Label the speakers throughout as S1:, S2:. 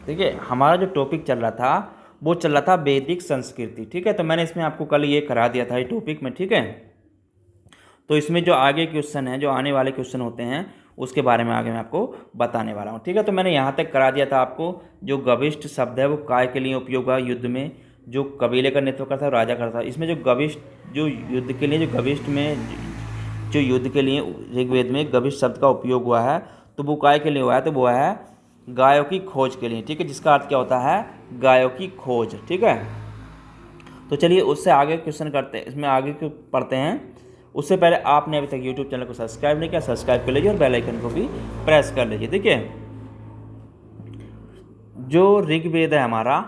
S1: देखिए हमारा जो टॉपिक चल रहा था वो चल रहा था वैदिक संस्कृति, ठीक है। तो मैंने इसमें आपको कल ये करा दिया था ये टॉपिक में, ठीक है। तो इसमें जो आगे क्वेश्चन है, जो आने वाले क्वेश्चन होते हैं, उसके बारे में आगे मैं आपको बताने वाला हूँ, ठीक है। तो मैंने यहाँ तक करा दिया था आपको, जो गविष्ठ शब्द है वो काय के लिए उपयोग हुआ युद्ध में, जो कबीले का नेतृत्व करता है राजा करता है। इसमें जो गविष्ठ, जो युद्ध के लिए, जो गविष्ठ में, जो युद्ध के लिए ऋग्वेद में गविष्ठ शब्द का उपयोग हुआ है, तो वो काय के लिए हुआ है, तो वो है गायों की खोज के लिए, ठीक है, जिसका अर्थ क्या होता है, गायों की खोज, ठीक है। तो चलिए उससे आगे क्वेश्चन करते हैं, इसमें आगे क्यों पढ़ते हैं। उससे पहले आपने अभी तक यूट्यूब चैनल को सब्सक्राइब नहीं किया, सब्सक्राइब कर लीजिए और बेल आइकन को भी प्रेस कर लीजिए। देखिए जो ऋग्वेद है हमारा,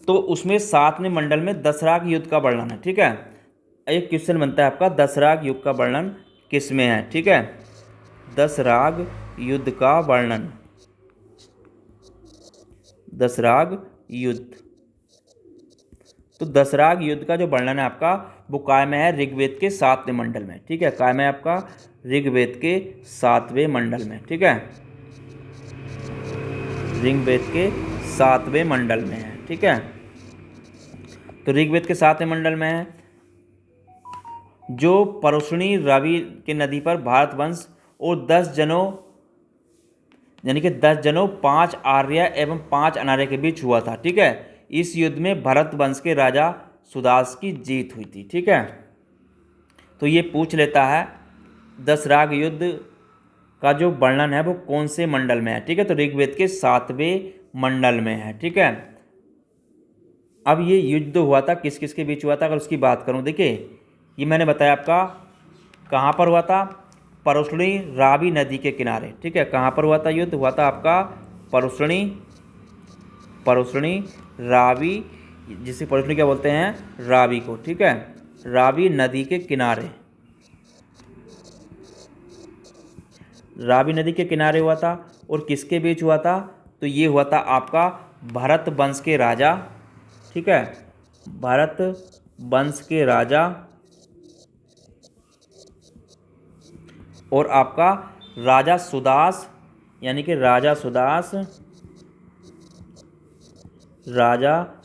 S1: तो उसमें 7वें मंडल में दशराग युद्ध का वर्णन है, ठीक है। एक क्वेश्चन बनता है आपका, दशराग युद्ध का वर्णन किस में है, ठीक है। दशराग युद्ध का वर्णन, दशराग युद्ध। तो दशराग युद्ध का जो वर्णन है आपका, वो काय में है ऋग्वेद के 7वें मंडल में, ठीक है। काय में आपका ऋग्वेद के 7वें मंडल में, ठीक है, ऋग्वेद के 7वें मंडल में है, ठीक है। तो ऋग्वेद के 7वें मंडल में है, जो परुष्णी रावी के नदी पर भारत वंश और 10 जनों, यानी कि 10 जनों, 5 आर्य एवं 5 अनार्य के बीच हुआ था, ठीक है। इस युद्ध में भरत वंश के राजा सुदास की जीत हुई थी, ठीक है। तो ये पूछ लेता है दशराग युद्ध का जो वर्णन है वो कौन से मंडल में है, ठीक है। तो ऋग्वेद के 7वें मंडल में है, ठीक है। अब ये युद्ध हुआ था किस किस के बीच हुआ था, अगर उसकी बात करूं, देखिए ये मैंने बताया आपका कहाँ पर हुआ था, परुष्णी रावी नदी के किनारे, ठीक है। कहाँ पर हुआ था युद्ध, हुआ था आपका परुष्णी रावी, जिसे परुष्णी क्या बोलते हैं, रावी को, ठीक है, रावी नदी के किनारे, रावी नदी के किनारे हुआ था। और किसके बीच हुआ था, तो ये हुआ था आपका भरत वंश के राजा, ठीक है, भरत वंश के राजा और आपका राजा सुदास, यानी कि राजा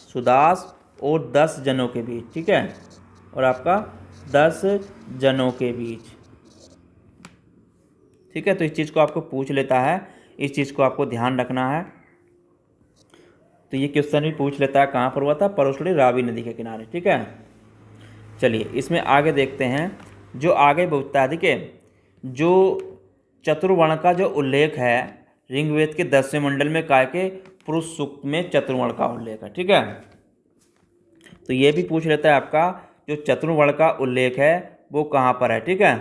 S1: सुदास और 10 जनों के बीच, ठीक है, और आपका 10 जनों के बीच, ठीक है। तो इस चीज़ को आपको पूछ लेता है, इस चीज़ को आपको ध्यान रखना है। तो ये क्वेश्चन भी पूछ लेता है कहाँ पर हुआ था, परुष्णी रावी नदी के किनारे, ठीक है। चलिए इसमें आगे देखते हैं, जो आगे पूछता है, देखिए जो चतुर्वर्ण का जो उल्लेख है ऋग्वेद के 10वें मंडल में काय के पुरुष सूक्त में चतुर्वर्ण का उल्लेख है, ठीक है। तो ये भी पूछ लेता है आपका जो चतुर्वर्ण का उल्लेख है वो कहाँ पर है, ठीक है।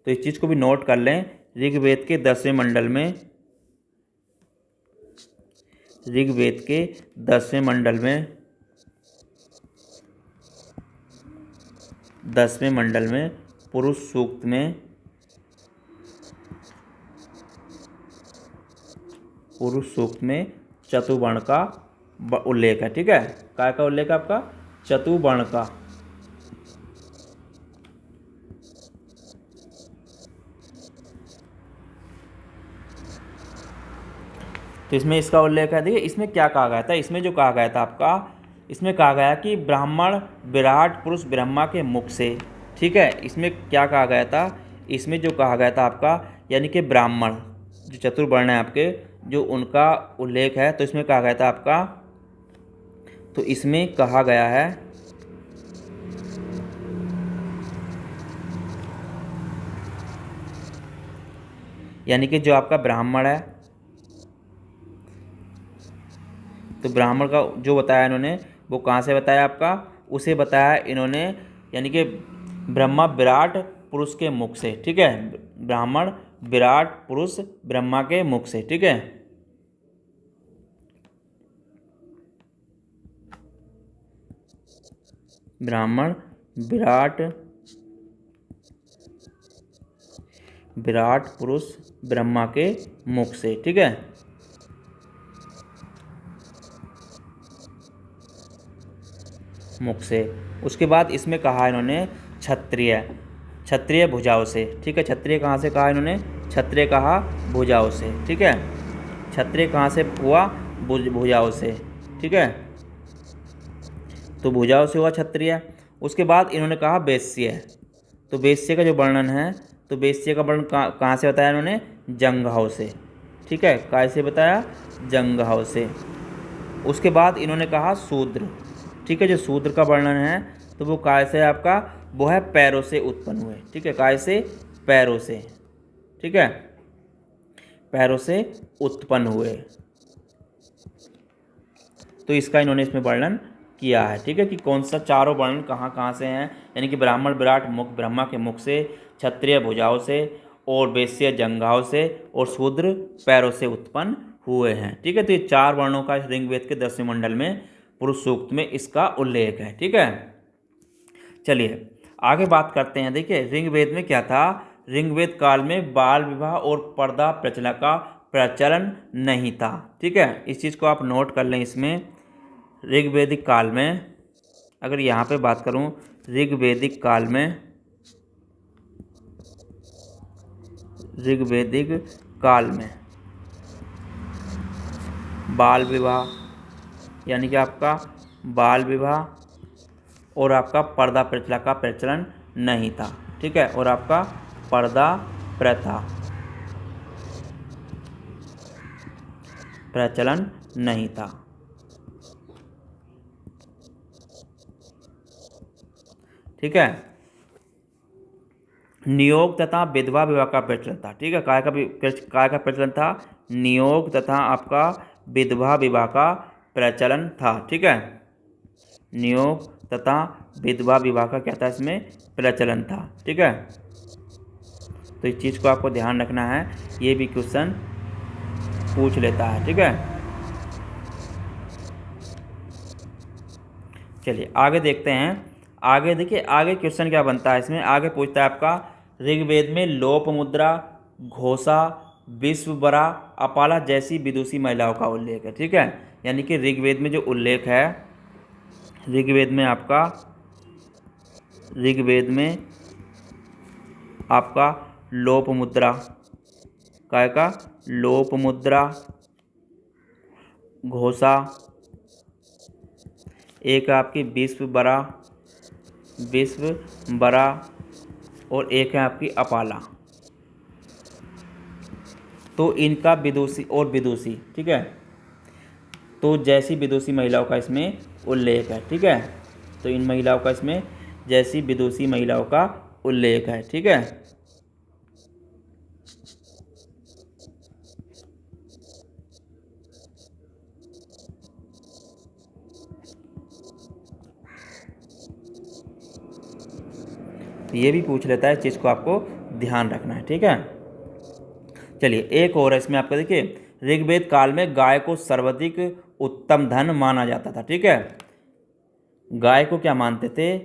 S1: तो इस चीज़ को भी नोट कर लें, ऋग्वेद के 10वें मंडल में, ऋग्वेद के 10वें मंडल में, 10वें मंडल में पुरुष सूक्त में, पुरुष सूक्त में चतुर्वर्ण का उल्लेख है, ठीक है। काय का उल्लेख है आपका, चतुर्वर्ण का। तो इसमें इसका उल्लेख है, देखिए इसमें क्या कहा गया था, इसमें जो कहा गया था आपका, इसमें कहा गया कि ब्राह्मण विराट पुरुष ब्रह्मा के मुख से, ठीक है। इसमें क्या कहा गया था, इसमें जो कहा गया था आपका, यानी कि ब्राह्मण जो चतुर्वर्ण है आपके, जो उनका उल्लेख है, तो इसमें कहा गया था आपका, तो इसमें कहा गया है यानी कि जो आपका ब्राह्मण है, तो ब्राह्मण का जो बताया इन्होंने वो कहाँ से बताया आपका, उसे बताया इन्होंने, यानी कि ब्रह्मा विराट पुरुष के मुख से, ठीक है। ब्राह्मण विराट पुरुष ब्रह्मा के मुख से, ठीक है। ब्राह्मण विराट पुरुष ब्रह्मा के मुख से, ठीक है। मुख से। उसके बाद इसमें कहा इन्होंने क्षत्रिय भुजाओं से, ठीक है। क्षत्रिय कहाँ से कहा इन्होंने, क्षत्रिय कहा भुजाओं से, ठीक है। क्षत्रिय कहाँ से हुआ? भुजाओं से, ठीक है, तो भुजाओं से हुआ क्षत्रिय। उसके बाद इन्होंने कहा वैश्य, तो वैश्य का जो वर्णन है, तो वैश्य का वर्णन कहाँ से बताया इन्होंने? जंघाओं से, ठीक है, कैसे बताया? जंघाओं से। उसके बाद इन्होंने कहा शूद्र, ठीक है, जो शूद्र का वर्णन है तो वो काय से आपका? वो है पैरों से उत्पन्न हुए, ठीक है, काय से? पैरों से, ठीक है, पैरों से उत्पन्न हुए। तो इसका इन्होंने इसमें वर्णन किया है, ठीक है, कि कौन सा चारों वर्णन कहाँ कहाँ से हैं, यानी कि ब्राह्मण विराट मुख, ब्रह्मा के मुख से, क्षत्रिय भुजाओं से, और वैश्य जंघाओं से, और शूद्र पैरों से उत्पन्न हुए हैं, ठीक है। तो ये 4 वर्णों का ऋग्वेद के 10वें मंडल में पुरुष सूक्त में इसका उल्लेख है, ठीक है। चलिए आगे बात करते हैं। देखिए ऋग्वेद में क्या था? ऋग्वेद काल में बाल विवाह और पर्दा प्रचलन का प्रचलन नहीं था, ठीक है, इस चीज़ को आप नोट कर लें। इसमें ऋग्वेदिक काल में, अगर यहाँ पे बात करूँ, ऋग्वेदिक काल में, ऋग्वेदिक काल में बाल विवाह, यानी कि आपका बाल विवाह और आपका पर्दा प्रथा का प्रचलन नहीं था, ठीक है, और आपका पर्दा प्रथा प्रचलन नहीं था, ठीक है। नियोग तथा विधवा विवाह का प्रचलन था, ठीक है, काय का प्रचलन था? नियोग तथा आपका विधवा विवाह का प्रचलन था, ठीक है, नियोग तथा विधवा विवाह का क्या था? इसमें प्रचलन था, ठीक है। तो इस चीज़ को आपको ध्यान रखना है, ये भी क्वेश्चन पूछ लेता है, ठीक है। चलिए आगे देखते हैं। आगे देखिए, आगे क्वेश्चन क्या बनता है इसमें? आगे पूछता है आपका ऋग्वेद में लोप मुद्रा, घोषा, विश्ववरा, अपाला जैसी विदुषी महिलाओं का उल्लेख है, ठीक है, यानी कि ऋग्वेद में जो उल्लेख है, ऋग्वेद में आपका लोप मुद्रा, काय का? लोप मुद्रा, घोषा, एक आपकी विश्ववरा, और एक है आपकी अपाला। तो इनका विदुषी और विदुषी, ठीक है, तो जैसी विदुषी महिलाओं का इसमें उल्लेख है, ठीक है, तो इन महिलाओं का इसमें जैसी विदुषी महिलाओं का उल्लेख है, ठीक है। ये भी पूछ लेता है, इस चीज़ को आपको ध्यान रखना है, ठीक है। चलिए एक और है इसमें आपका, देखिए ऋग्वेद काल में गाय को सर्वाधिक उत्तम धन माना जाता था, ठीक है, गाय को क्या मानते थे?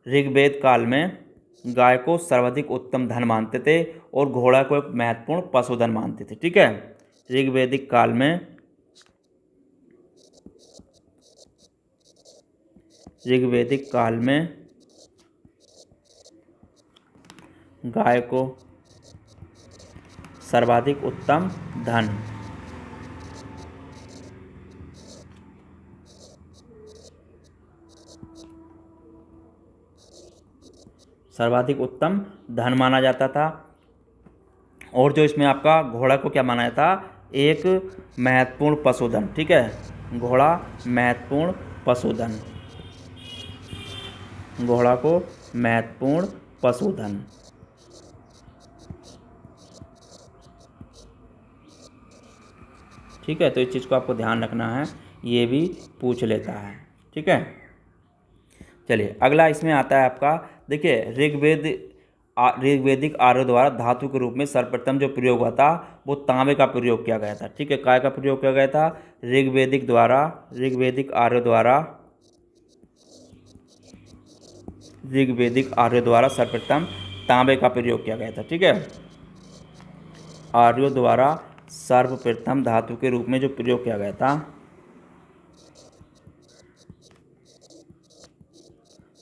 S1: ऋग्वेद काल में गाय को सर्वाधिक उत्तम धन मानते थे, और घोड़ा को एक महत्वपूर्ण पशुधन मानते थे, ठीक है, ऋग्वेदिक काल में गाय को सर्वाधिक उत्तम धन, माना जाता था। और जो इसमें आपका घोड़ा को क्या माना जाता? एक महत्वपूर्ण पशुधन, ठीक है, घोड़ा महत्वपूर्ण पशुधन, घोड़ा को महत्वपूर्ण पशुधन, ठीक है। तो इस चीज़ को आपको ध्यान रखना है, ये भी पूछ लेता है, ठीक है। चलिए अगला इसमें आता है आपका, देखिए ऋग्वेदिक आर्यों द्वारा धातु के रूप में सर्वप्रथम जो प्रयोग हुआ था वो तांबे का प्रयोग किया गया था, ठीक है, काय का प्रयोग किया गया था? ऋग्वेदिक आर्यों द्वारा सर्वप्रथम तांबे का प्रयोग किया गया था, ठीक है, आर्यों द्वारा सर्वप्रथम धातु के रूप में जो प्रयोग किया गया था,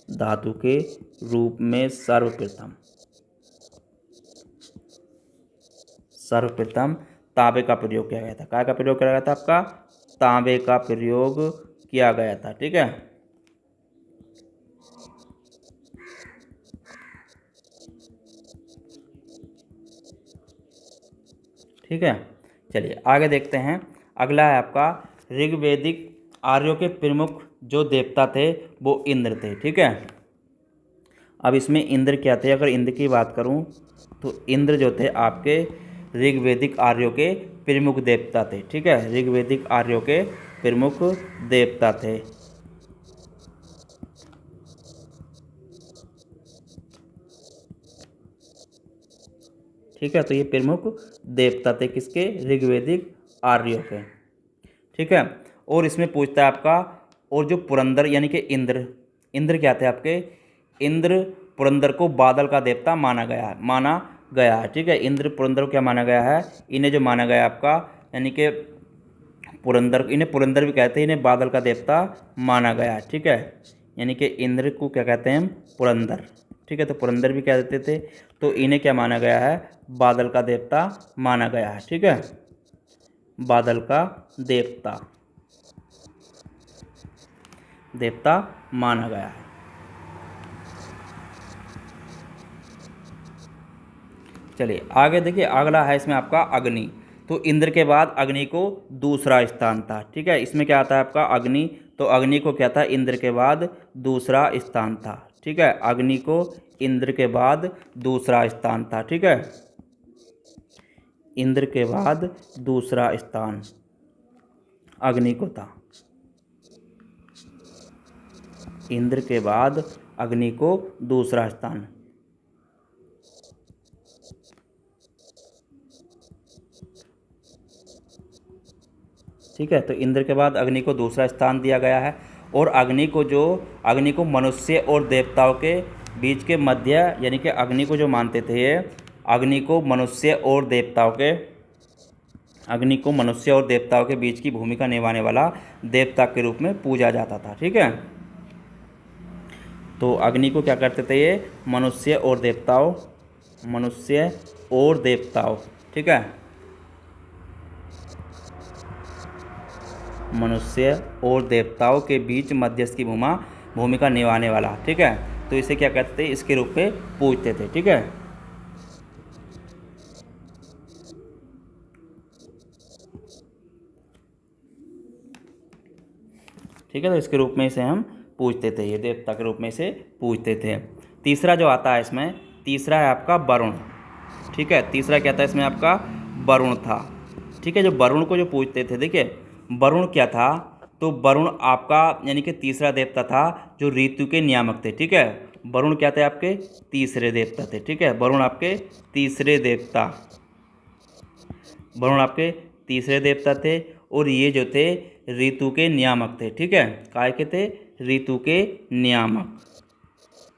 S1: धातु के रूप में सर्वप्रथम तांबे का प्रयोग किया गया था। काय का प्रयोग किया गया था आपका? तांबे का प्रयोग किया गया था। ठीक है, ठीक है। चलिए आगे देखते हैं। अगला है आपका ऋग्वेदिक आर्यों के प्रमुख जो देवता थे वो इंद्र थे। ठीक है, अब इसमें इंद्र क्या थे? अगर इंद्र की बात करूं तो इंद्र जो थे आपके ऋग्वेदिक आर्यों के प्रमुख देवता थे। ठीक है, ऋग्वेदिक आर्यों के प्रमुख देवता थे। ठीक है, तो ये प्रमुख देवता थे किसके? ऋग्वेदिक आर्यों के। ठीक है, और इसमें पूछता है आपका, और जो पुरंदर यानी कि इंद्र, इंद्र क्या थे आपके? इंद्र पुरंदर को बादल का देवता माना गया है। ठीक है, इंद्र पुरंदर को क्या माना गया है? इन्हें जो माना गया आपका, यानी कि पुरंदर, इन्हें पुरंदर भी कहते हैं, इन्हें बादल का देवता माना गया है। ठीक है, यानी कि इंद्र को क्या कहते हैं हम? पुरंदर। ठीक है, तो पुरंदर भी कह देते थे, तो इन्हें क्या माना गया है? बादल का देवता माना गया है। ठीक है, बादल का देवता माना गया है। चलिए आगे देखिए, अगला है इसमें आपका अग्नि। तो इंद्र के बाद अग्नि को दूसरा स्थान था। ठीक है, इसमें क्या आता है आपका? अग्नि। तो अग्नि को क्या था? इंद्र के बाद दूसरा स्थान था। ठीक है, अग्नि को इंद्र के बाद दूसरा स्थान था। ठीक है, इंद्र के बाद दूसरा स्थान अग्नि को था। इंद्र के बाद अग्नि को दूसरा स्थान। ठीक है, तो इंद्र के बाद अग्नि को दूसरा स्थान दिया गया है। और अग्नि को मनुष्य और देवताओं के बीच के मध्य, यानी कि अग्नि को जो मानते थे ये, अग्नि को मनुष्य और देवताओं के बीच की भूमिका निभाने वाला देवता के रूप में पूजा जाता था। ठीक है, तो अग्नि को क्या करते थे ये? मनुष्य और देवताओं। ठीक है, मनुष्य और देवताओं के बीच मध्यस्थ की भूमिका निभाने वाला। ठीक है, तो इसे क्या कहते थे? इसके रूप में पूजते थे। ठीक है, ठीक है, तो इसके रूप में इसे हम पूजते थे, ये देवता के रूप में इसे पूजते थे। तीसरा जो आता है इसमें, तीसरा है आपका वरुण। ठीक है, तीसरा क्या था इसमें आपका? वरुण था। ठीक है, जो वरुण को जो पूजते थे, देखिए वरुण क्या था? तो वरुण आपका यानी कि तीसरा देवता था जो ऋतु के नियामक थे। ठीक है, वरुण क्या थे? आपके तीसरे देवता थे। ठीक है, वरुण आपके तीसरे देवता थे। और ये जो थे ऋतु के नियामक थे। ठीक है, काय के थे? ऋतु के नियामक,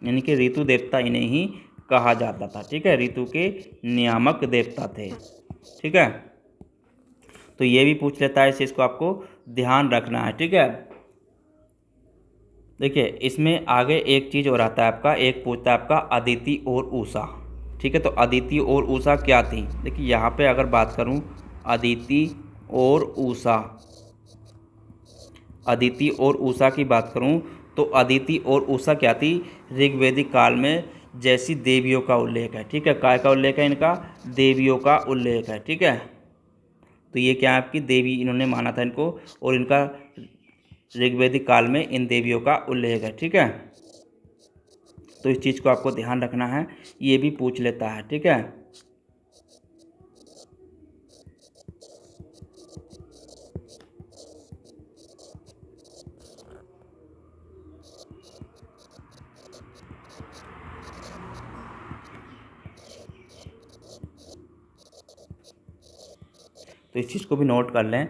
S1: यानी कि ऋतु देवता इन्हें ही कहा जाता था। ठीक है, ऋतु के नियामक देवता थे। ठीक है, तो ये भी पूछ लेता है, इस चीज़ को आपको ध्यान रखना है। ठीक है, देखिए इसमें आगे एक चीज़ और आता है आपका, एक पूछता है आपका अदिति और उषा। ठीक है, तो अदिति और उषा क्या थी? देखिए यहाँ पे अगर बात करूँ अदिति और उषा की बात करूँ, तो अदिति और उषा क्या थी? ऋग्वेदिक काल में जैसी देवियों का उल्लेख है। ठीक है, काय का उल्लेख है? इनका देवियों का उल्लेख है। ठीक है, तो ये क्या है? आपकी देवी, इन्होंने माना था इनको, और इनका ऋग्वेदिक काल में इन देवियों का उल्लेख है। ठीक है, तो इस चीज़ को आपको ध्यान रखना है, ये भी पूछ लेता है। ठीक है, तो इस चीज़ को भी नोट कर लें।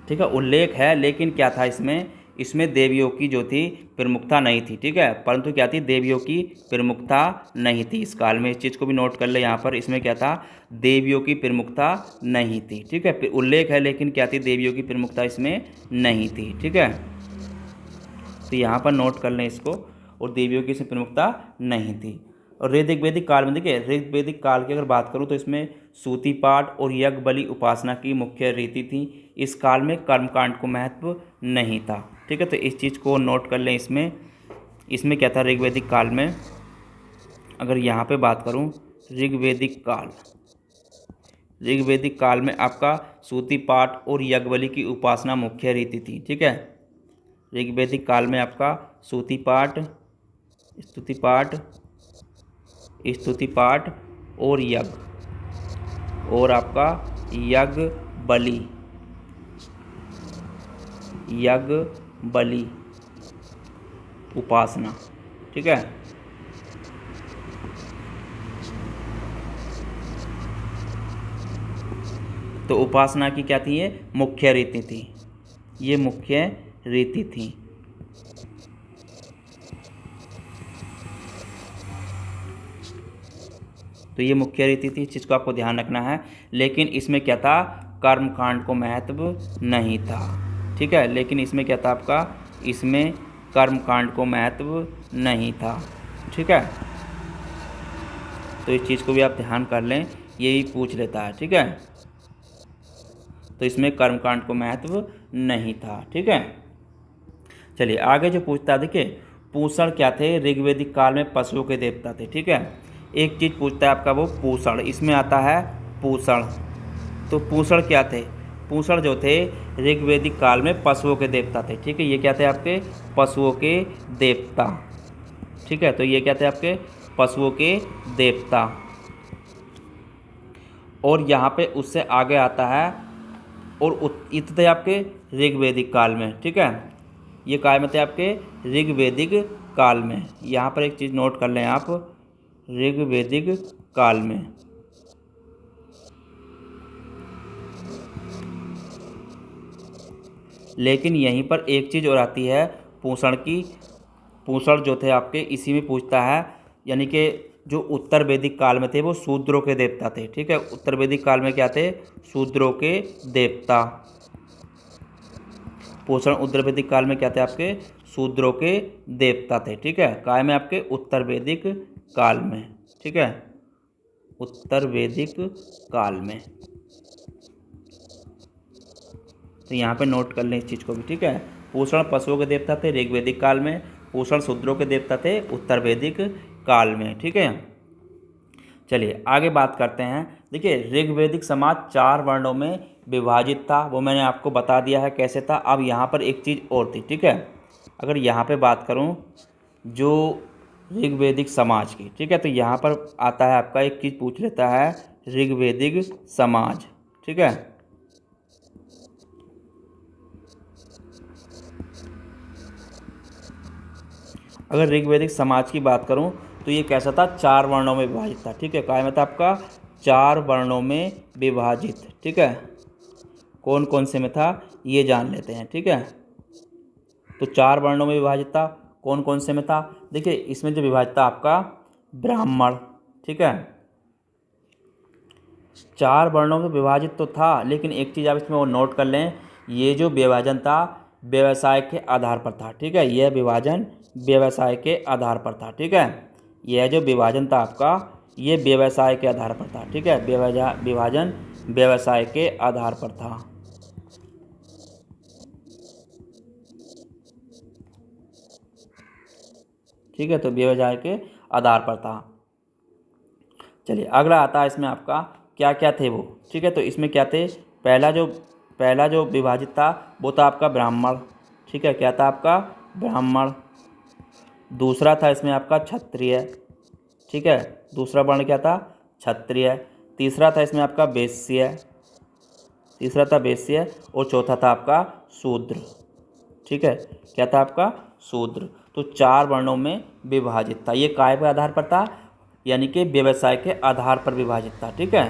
S1: ठीक है, उल्लेख है, लेकिन क्या था इसमें देवियों की जो थी प्रमुखता नहीं थी। ठीक है, परंतु क्या थी? देवियों की प्रमुखता नहीं थी इस काल में। इस चीज़ को भी नोट कर ले यहाँ पर, इसमें क्या था? देवियों की प्रमुखता नहीं थी। ठीक है, उल्लेख है, लेकिन क्या थी? देवियों की प्रमुखता इसमें नहीं थी। ठीक है, तो यहाँ पर नोट कर लें इसको, और देवियों की इसमें प्रमुखता नहीं थी। और ऋग्वैदिक काल में देखिए, ऋग्वैदिक काल की अगर बात करूँ तो इसमें सूती पाठ और यज्ञ बलि उपासना की मुख्य रीति थी। इस काल में कर्मकांड को महत्व नहीं था। ठीक है, तो इस चीज़ को नोट कर लें। इसमें क्या था ऋग्वैदिक काल में, अगर यहाँ पे बात करूँ ऋग्वैदिक काल में आपका सूती पाठ और यज्ञ बलि की उपासना मुख्य रीति थी। ठीक है, ऋग्वैदिक काल में आपका स्तुति पाठ और यज्ञ और आपका यज्ञ बलि उपासना। ठीक है, तो उपासना की क्या थी, ये मुख्य रीति थी, ये मुख्य रीति थी। तो ये मुख्य रीति थी, इस चीज़ को आपको ध्यान रखना है। लेकिन इसमें क्या था, कर्मकांड को महत्व नहीं था। ठीक है, लेकिन इसमें क्या था आपका, इसमें कर्मकांड को महत्व नहीं था। ठीक है, तो इस चीज़ को भी आप ध्यान कर लें, यही पूछ लेता है। ठीक है, तो इसमें कर्मकांड को महत्व नहीं था। ठीक है, चलिए आगे जो पूछता है, देखिए पूषण क्या थे, ऋग्वैदिक काल में पशुओं के देवता थे। ठीक है, एक चीज़ पूछता है आपका वो पूषण, इसमें आता है पूषण। तो पूषण क्या थे, पूषण जो थे ऋग्वैदिक काल में पशुओं के देवता थे। ठीक है, ये क्या थे आपके पशुओं के देवता। ठीक है, तो ये क्या थे आपके पशुओं के देवता। और यहाँ पे उससे आगे आता है और ये थे आपके ऋग्वैदिक काल में। ठीक है, ये काय में थे आपके ऋग्वैदिक काल में। यहाँ पर एक चीज़ नोट कर लें आप, ऋग्वैदिक काल में। लेकिन यहीं पर एक चीज़ और आती है पूषण की। पूषण जो थे आपके इसी में पूछता है, यानी कि जो उत्तर वैदिक काल में थे वो शूद्रों के देवता थे। ठीक है, उत्तर वैदिक काल में क्या थे, शूद्रों के देवता। पूषण उत्तर वैदिक काल में क्या थे आपके शूद्रों के देवता थे। ठीक है, काय में आपके उत्तर वैदिक काल में। ठीक है, उत्तर वैदिक काल में। तो यहाँ पे नोट कर लें इस चीज़ को भी। ठीक है, पूषण पशुओं के देवता थे ऋग्वैदिक काल में, पूषण शूद्रों के देवता थे उत्तर वैदिक काल में। ठीक है, चलिए आगे बात करते हैं। देखिए ऋग्वैदिक समाज 4 वर्णों में विभाजित था, वो मैंने आपको बता दिया है कैसे था। अब यहाँ पर एक चीज़ और थी। ठीक है, अगर यहाँ पे बात करूँ जो ऋग्वैदिक समाज की, ठीक है, तो यहाँ पर आता है आपका एक चीज़ पूछ लेता है ऋग्वैदिक समाज। ठीक है, अगर ऋग्वैदिक समाज की बात करूं तो ये कैसा था, 4 वर्णों में विभाजित था। ठीक है, काय में था आपका 4 वर्णों में विभाजित। ठीक है, कौन कौन से में था ये जान लेते हैं। ठीक है, तो 4 वर्णों में विभाजित था, कौन कौन से में था, देखिए इसमें जो विभाजित था आपका ब्राह्मण। ठीक है, 4 वर्णों में विभाजित तो था, लेकिन एक चीज़ आप इसमें वो नोट कर लें, ये जो विभाजन था व्यवसाय के आधार पर था। ठीक है, यह विभाजन व्यवसाय के आधार पर था। ठीक है, यह जो विभाजन था आपका ये व्यवसाय के आधार पर था। ठीक है, विभाजन व्यवसाय के आधार पर था। ठीक है, तो व्यवसाय के आधार पर था। चलिए अगला आता है इसमें आपका क्या क्या थे वो। ठीक है, तो इसमें क्या थे, पहला जो विभाजित था वो था आपका ब्राह्मण। ठीक है, क्या था आपका ब्राह्मण। दूसरा था इसमें आपका क्षत्रिय। ठीक है, दूसरा वर्ण क्या था क्षत्रिय। तीसरा था इसमें आपका वैश्य, और चौथा था आपका शूद्र। ठीक है, क्या था आपका शूद्र। तो 4 वर्णों में विभाजित था। ये काय के आधार पर था, यानी कि व्यवसाय के आधार पर विभाजित था। ठीक है,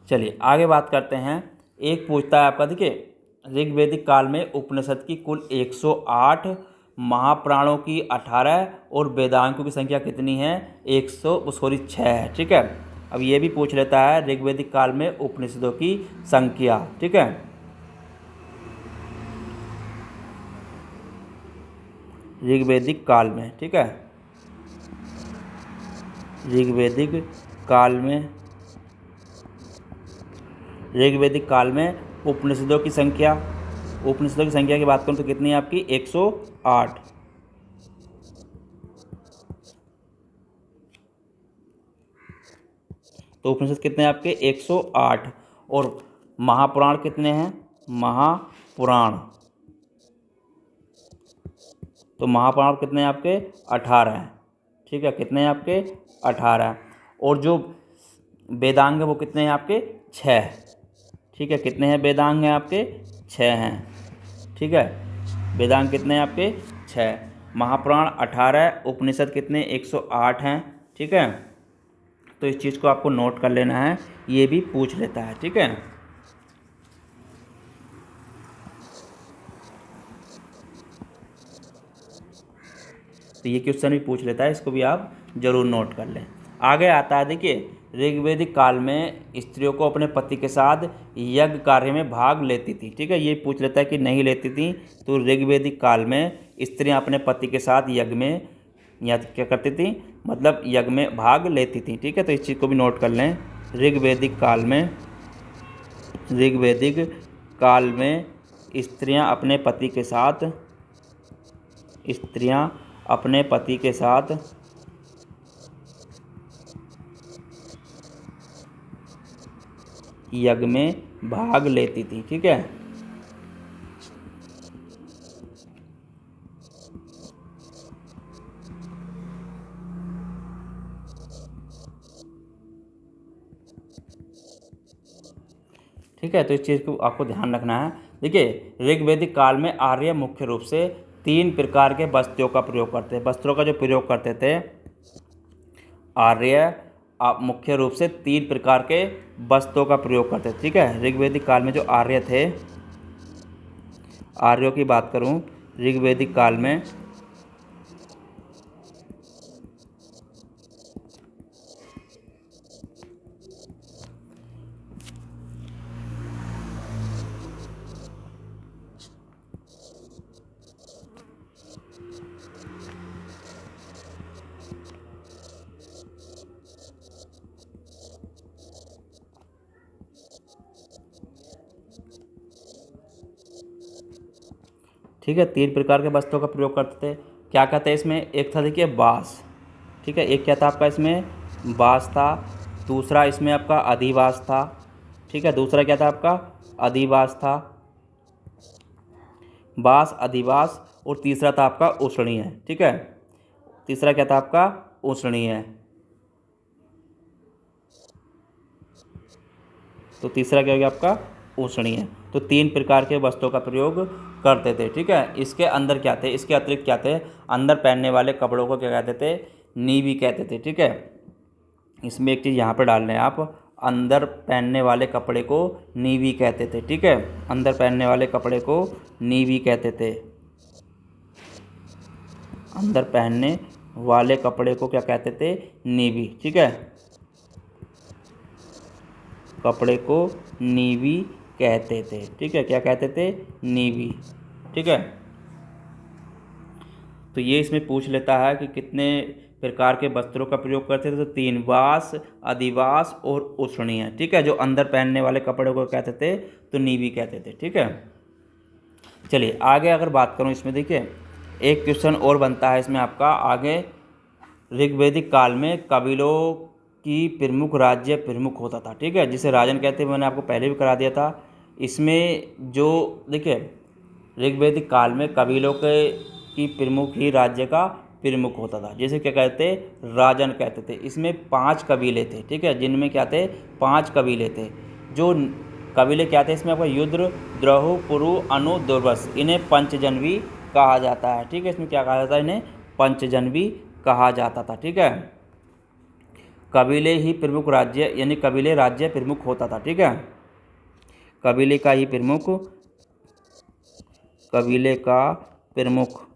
S1: चलिए आगे बात करते हैं। एक पूछता है आपका, देखिए ऋग्वैदिक काल में उपनिषद की कुल 108, महाप्राणों की 18 और वेदांगों की संख्या कितनी है, 6 है। ठीक है, अब ये भी पूछ लेता है ऋग्वैदिक काल में उपनिषदों की संख्या। ठीक है, ऋग्वैदिक काल में। ठीक है, ऋग्वैदिक काल में उपनिषदों की संख्या की बात करूँ तो कितनी है आपकी? 108। तो उपनिषद कितने हैं आपके? 108। और महापुराण कितने हैं? महापुराण कितने हैं आपके? 18 हैं। ठीक है, कितने हैं आपके? 18। और जो वेदांग है वो कितने हैं आपके? 6। ठीक है, कितने हैं वेदांग हैं आपके? 6 हैं। ठीक है, वेदांग कितने हैं आपके? 6। महापुराण 18, उपनिषद कितने? 108 हैं। ठीक है, तो इस चीज़ को आपको नोट कर लेना है, ये भी पूछ लेता है। ठीक है, तो ये क्वेश्चन भी पूछ लेता है, इसको भी आप जरूर नोट कर लें। आगे आता है, देखिए, ऋग्वैदिक काल में स्त्रियों को अपने पति के साथ यज्ञ कार्य में भाग लेती थी। ठीक है, ये पूछ लेता है कि नहीं लेती थी, तो ऋग्वैदिक काल में स्त्रियां अपने पति के साथ यज्ञ में या क्या करती थी? मतलब यज्ञ में भाग लेती थी। ठीक है, तो इस चीज़ को भी नोट कर लें। ऋग्वैदिक काल में स्त्रियां अपने पति के साथ यज्ञ में भाग लेती थी। ठीक है, ठीक है, तो इस चीज़ को आपको ध्यान रखना है। देखिए, ऋग्वैदिक काल में आर्य मुख्य रूप से 3 प्रकार के वस्त्रों का प्रयोग करते हैं। वस्त्रों का जो प्रयोग करते थे आर्य, आप मुख्य रूप से 3 प्रकार के वस्त्रों का प्रयोग करते थे। ठीक है, ऋग्वैदिक काल में जो आर्य थे, आर्यों की बात करूं, ऋग्वैदिक काल में ठीक है 3 प्रकार के वस्त्रों का प्रयोग करते थे। क्या कहते हैं इसमें? एक था, देखिए, बाँस। ठीक है, एक क्या था आपका इसमें? बाँस था। दूसरा इसमें आपका अधिवास था। ठीक है, दूसरा क्या था आपका? अधिवास था, बाँस, अधिवास। और तीसरा था आपका उसणीय। ठीक है, तीसरा क्या था आपका? उसणीय। तो तीसरा क्या हो गया आपका? उसणीय। तो 3 प्रकार के वस्त्रों का प्रयोग करते थे। ठीक है, इसके अंदर क्या थे? इसके अतिरिक्त क्या थे? अंदर पहनने वाले कपड़ों को क्या कहते थे? नीवी कहते थे। ठीक है, इसमें एक चीज़ यहाँ पर डाल लें आप, अंदर पहनने वाले कपड़े को नीवी कहते थे। ठीक है, अंदर पहनने वाले कपड़े को नीवी कहते थे। अंदर पहनने वाले कपड़े को क्या कहते थे? नीवी। ठीक है, कपड़े को नीवी कहते थे। ठीक है, क्या कहते थे? नीवी। ठीक है, तो ये इसमें पूछ लेता है कि कितने प्रकार के वस्त्रों का प्रयोग करते थे, तो 3, बाँस, अधिवास और उसणीय। ठीक है, जो अंदर पहनने वाले कपड़े को कहते थे तो नीवी कहते थे। ठीक है, चलिए आगे अगर बात करूँ इसमें, देखिए, एक क्वेश्चन और बनता है इसमें आपका आगे। ऋग्वैदिक काल में कबीलों की प्रमुख राज्य प्रमुख होता था। ठीक है, जिसे राजन कहते हैं, मैंने आपको पहले भी करा दिया था। इसमें जो, देखिए, ऋग्वैदिक काल में कबीलों के की प्रमुख ही राज्य का प्रमुख होता था, जिसे क्या कहते? राजन कहते थे। इसमें 5 कबीले थे। ठीक है, जिनमें क्या थे? 5 कबीले थे। जो कबीले क्या थे इसमें आपका? युद्र, द्रहु, पुरु, अनु, दुर्वस। इन्हें पंचजन्वी कहा जाता है। ठीक है, इसमें क्या कहा जाता है? इन्हें पंचजन्वी कहा जाता था। ठीक है, कबीले ही प्रमुख राज्य, यानी कबीले राज्य प्रमुख होता था। ठीक है, कबीले का प्रमुख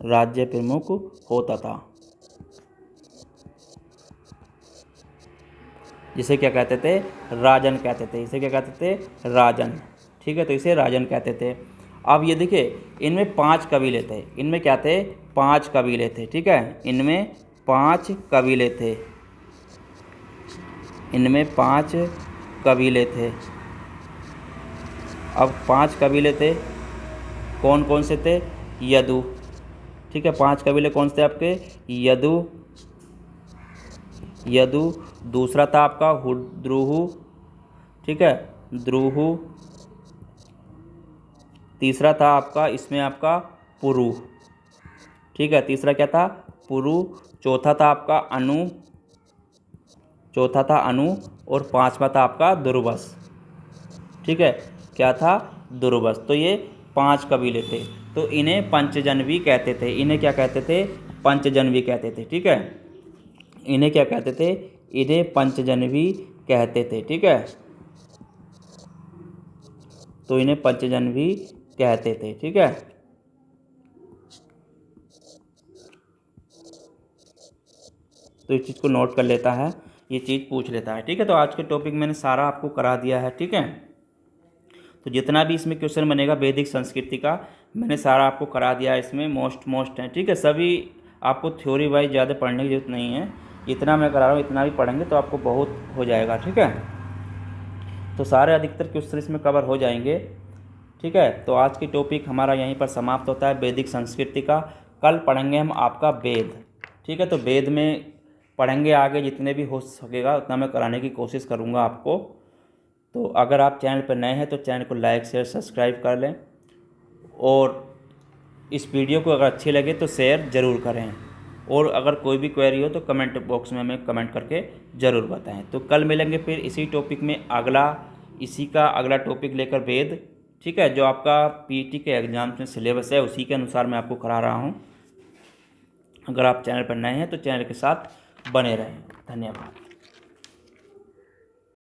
S1: राज्य प्रमुख होता था, जिसे क्या कहते थे? राजन कहते थे। इसे क्या कहते थे? राजन। ठीक है, तो इसे राजन कहते थे। अब ये देखिए, इनमें 5 कबीले थे। इनमें क्या थे? 5 कबीले थे, ठीक है। इनमें 5 कबीले थे। इनमें 5 कबीले थे। अब 5 कबीले थे, कौन कौन से थे? यदु, ठीक है। 5 कबीले कौन से थे आपके? यदु, यदु। दूसरा था आपका द्रुहु, ठीक है, द्रुहु। तीसरा था आपका इसमें आपका पुरु, ठीक है। तीसरा क्या था? पुरु। चौथा था आपका अनु, चौथा था अनु। और पांचवा था आपका दुर्वस, ठीक है। क्या था? दुर्वस। तो ये 5 कबीले थे। तो इन्हें पंचजन्वी कहते थे। इन्हें क्या कहते थे? पंचजन्वी कहते थे, ठीक है। इन्हें क्या कहते थे? इन्हें पंचजन्वी कहते थे, ठीक है। तो इन्हें पंचजन्वी कहते थे, ठीक है। तो इस चीज़ को नोट कर लेता है, ये चीज़ पूछ लेता है, ठीक है। तो आज के टॉपिक मैंने सारा आपको करा दिया है, ठीक है। तो जितना भी इसमें क्वेश्चन बनेगा वैदिक संस्कृति का, मैंने सारा आपको करा दिया है। इसमें मोस्ट है, ठीक है। सभी आपको थ्योरी वाइज ज़्यादा पढ़ने की जरूरत नहीं है। इतना मैं करा रहा हूँ, इतना भी पढ़ेंगे तो आपको बहुत हो जाएगा, ठीक है। तो सारे अधिकतर क्वेश्चन इसमें कवर हो जाएंगे, ठीक है। तो आज की टॉपिक हमारा यहीं पर समाप्त होता है, वैदिक संस्कृति का। कल पढ़ेंगे हम आपका वेद, ठीक है। तो वेद में पढ़ेंगे आगे, जितने भी हो सकेगा उतना मैं कराने की कोशिश करूँगा आपको। तो अगर आप चैनल पर नए हैं तो चैनल को लाइक शेयर सब्सक्राइब कर लें, और इस वीडियो को अगर अच्छी लगे तो शेयर ज़रूर करें। और अगर कोई भी क्वेरी हो तो कमेंट बॉक्स में हमें कमेंट करके ज़रूर बताएं। तो कल मिलेंगे फिर इसी टॉपिक में, इसी का अगला टॉपिक लेकर, वेद, ठीक है। जो आपका पीटी के एग्ज़ाम्स में सिलेबस है उसी के अनुसार मैं आपको करा रहा हूँ। अगर आप चैनल पर नए हैं तो चैनल के साथ बने रहें। धन्यवाद।